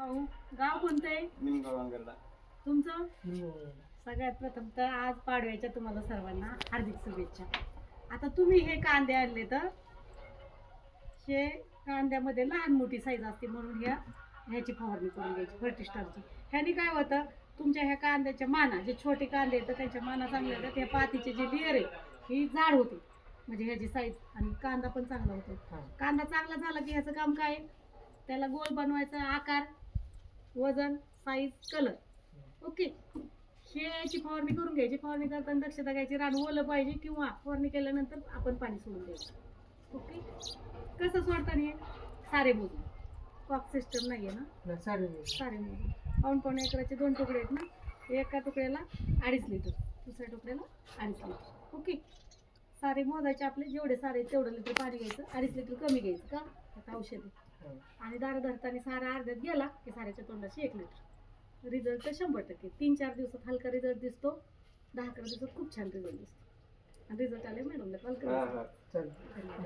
भाऊ गाव कोणतं आहे? निमगाव तुमचं? सगळ्यात प्रथम तर आज पाडव्याच्या तुम्हाला सर्वांना हार्दिक शुभेच्छा. आता तुम्ही हे कांदे आणले तर हे कांद्यामध्ये लहान मोठी साईज असते म्हणून ह्याची फवारणी करून घ्यायची फर्टिस्टरची. ह्याने काय होतं, तुमच्या ह्या कांद्याच्या माना जे छोटे कांदे येतात त्यांच्या माना चांगल्या येतात, ह्या पातीचे जे लेअर आहे ही जाड होते म्हणजे ह्याची साईज आणि कांदा पण चांगला होतो. कांदा चांगला झाला की ह्याचं काम काय, त्याला गोल बनवायचा, आकार, वजन, साईज, कलर. ओके, याची फवारणी करून घ्यायची. फवारणी करताना दक्षता घ्यायची, रान ओलं पाहिजे किंवा फवारणी केल्यानंतर आपण पाणी सोडून द्यायचं. ओके, कसं सोडताना सारे मोजून, कॉक सिस्टम नाही आहे ना, सारे मोजून. पाऊण एकराचे 2 तुकडे आहेत ना, एका तुकड्याला 2.5 लिटर, दुसऱ्या तुकड्याला 2.5 लिटर. ओके, सारे मोजायचे आपले, जेवढे सारे तेवढं लिटर पाणी घ्यायचं, 2.5 लिटर कमी घ्यायचं का आता औषध. आणि दार धरताना सारा अर्ध्यात गेला की साऱ्याच्या तोंडाशी 1 लिटर. रिझल्ट तर 100%. 3-4 दिवसात हलका रिझल्ट दिसतो, 10-11 दिवसात खूप छान रिझल्ट दिसतो. आणि रिझल्ट आले मॅडमला कॉल करा.